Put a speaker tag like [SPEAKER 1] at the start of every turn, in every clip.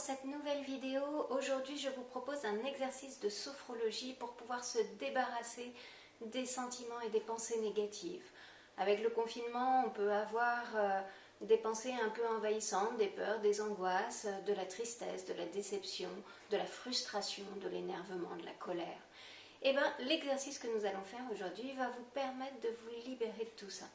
[SPEAKER 1] cette nouvelle vidéo. Aujourd'hui, je vous propose un exercice de sophrologie pour pouvoir se débarrasser des sentiments et des pensées négatives. Avec le confinement, on peut avoir des pensées un peu envahissantes, des peurs, des angoisses, de la tristesse, de la déception, de la frustration, de l'énervement, de la colère. Et bien, l'exercice que nous allons faire aujourd'hui va vous permettre de vous libérer de tout ça.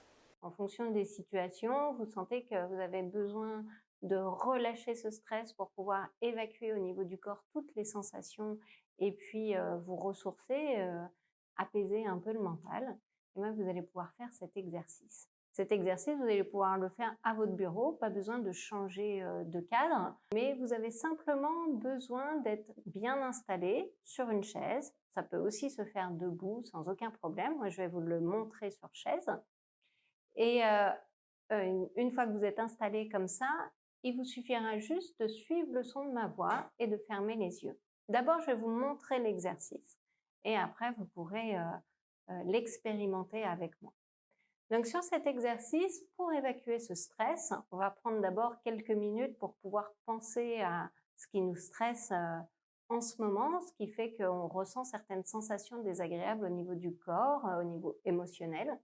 [SPEAKER 1] En fonction des situations, vous sentez que vous avez besoin de relâcher ce stress pour pouvoir évacuer au niveau du corps toutes les sensations et puis vous ressourcer, apaiser un peu le mental. Et bien, vous allez pouvoir faire cet exercice. Cet exercice, vous allez pouvoir le faire à votre bureau, pas besoin de changer de cadre, mais vous avez simplement besoin d'être bien installé sur une chaise. Ça peut aussi se faire debout sans aucun problème. Moi, je vais vous le montrer sur chaise. Et une fois que vous êtes installé comme ça, il vous suffira juste de suivre le son de ma voix et de fermer les yeux. D'abord, je vais vous montrer l'exercice et après, vous pourrez l'expérimenter avec moi. Donc, sur cet exercice, pour évacuer ce stress, on va prendre d'abord quelques minutes pour pouvoir penser à ce qui nous stresse en ce moment, ce qui fait qu'on ressent certaines sensations désagréables au niveau du corps, au niveau émotionnel.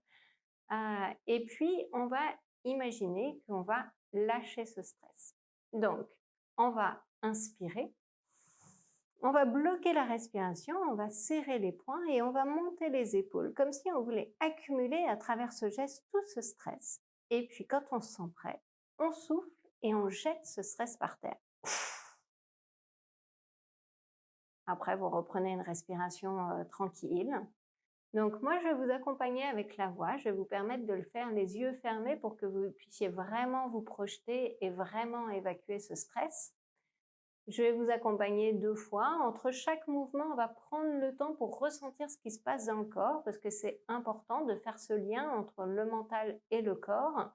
[SPEAKER 1] Et puis, on va imaginer qu'on va lâcher ce stress. Donc, on va inspirer, on va bloquer la respiration, on va serrer les poings et on va monter les épaules, comme si on voulait accumuler à travers ce geste tout ce stress. Et puis, quand on se sent prêt, on souffle et on jette ce stress par terre. Après, vous reprenez une respiration tranquille. Donc moi, je vais vous accompagner avec la voix. Je vais vous permettre de le faire les yeux fermés pour que vous puissiez vraiment vous projeter et vraiment évacuer ce stress. Je vais vous accompagner 2 fois. Entre chaque mouvement, on va prendre le temps pour ressentir ce qui se passe dans le corps parce que c'est important de faire ce lien entre le mental et le corps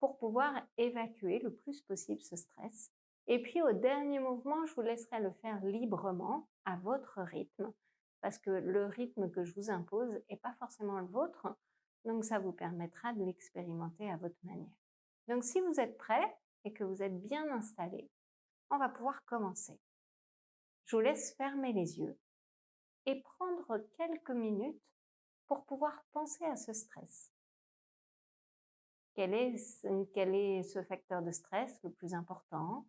[SPEAKER 1] pour pouvoir évacuer le plus possible ce stress. Et puis au dernier mouvement, je vous laisserai le faire librement à votre rythme parce que le rythme que je vous impose n'est pas forcément le vôtre, donc ça vous permettra de l'expérimenter à votre manière. Donc si vous êtes prêts et que vous êtes bien installés, on va pouvoir commencer. Je vous laisse fermer les yeux et prendre quelques minutes pour pouvoir penser à ce stress. Quel est ce facteur de stress le plus important?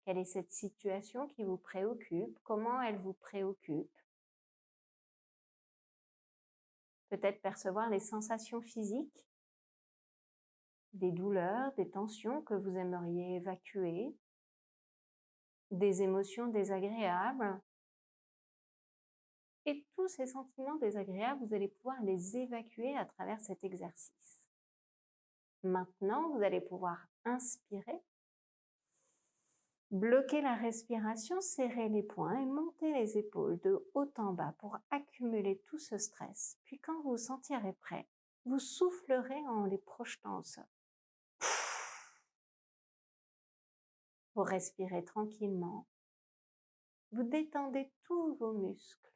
[SPEAKER 1] Quelle est cette situation qui vous préoccupe? Comment elle vous préoccupe? Peut-être percevoir les sensations physiques, des douleurs, des tensions que vous aimeriez évacuer, des émotions désagréables. Et tous ces sentiments désagréables, vous allez pouvoir les évacuer à travers cet exercice. Maintenant, vous allez pouvoir inspirer, bloquer la respiration, serrer les poings et monter les épaules de haut en bas pour accumuler tout ce stress. Puis quand vous vous sentirez prêt, vous soufflerez en les projetant au sol. Vous respirez tranquillement. Vous détendez tous vos muscles.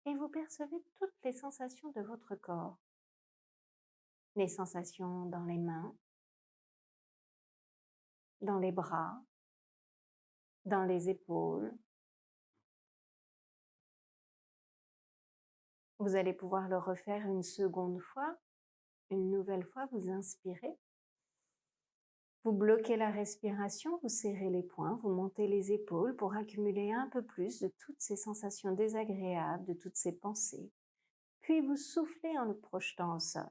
[SPEAKER 1] Et vous percevez toutes les sensations de votre corps. Les sensations dans les mains, dans les bras, dans les épaules. Vous allez pouvoir le refaire une seconde fois. Une nouvelle fois, vous inspirez. Vous bloquez la respiration, vous serrez les poings, vous montez les épaules pour accumuler un peu plus de toutes ces sensations désagréables, de toutes ces pensées. Puis vous soufflez en le projetant au sol.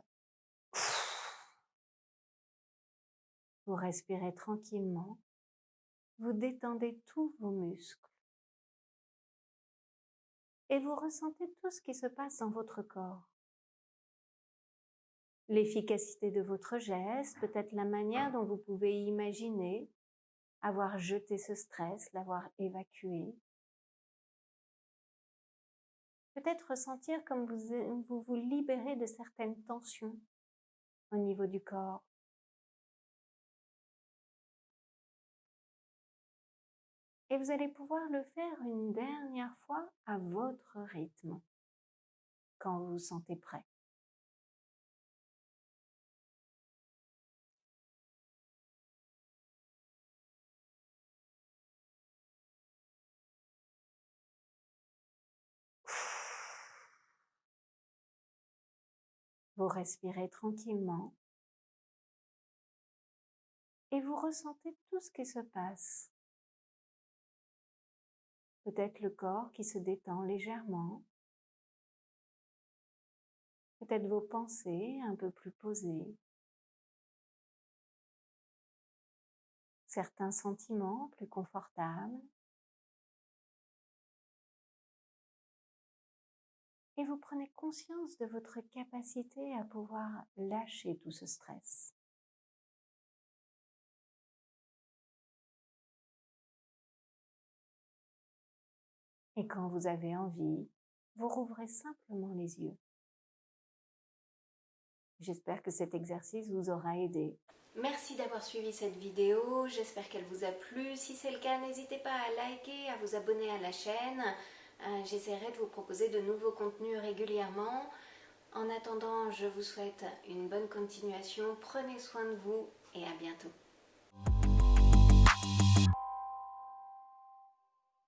[SPEAKER 1] Vous respirez tranquillement. Vous détendez tous vos muscles. Et vous ressentez tout ce qui se passe dans votre corps. L'efficacité de votre geste, peut-être la manière dont vous pouvez imaginer avoir jeté ce stress, l'avoir évacué. Peut-être ressentir comme vous libérez de certaines tensions au niveau du corps. Et vous allez pouvoir le faire une dernière fois à votre rythme, quand vous vous sentez prêt. Vous respirez tranquillement et vous ressentez tout ce qui se passe. Peut-être le corps qui se détend légèrement, peut-être vos pensées un peu plus posées, certains sentiments plus confortables. Et vous prenez conscience de votre capacité à pouvoir lâcher tout ce stress. Et quand vous avez envie, vous rouvrez simplement les yeux. J'espère que cet exercice vous aura aidé. Merci d'avoir suivi cette vidéo, j'espère qu'elle vous a plu. Si c'est le cas, n'hésitez pas à liker, à vous abonner à la chaîne. J'essaierai de vous proposer de nouveaux contenus régulièrement. En attendant, je vous souhaite une bonne continuation. Prenez soin de vous et à bientôt.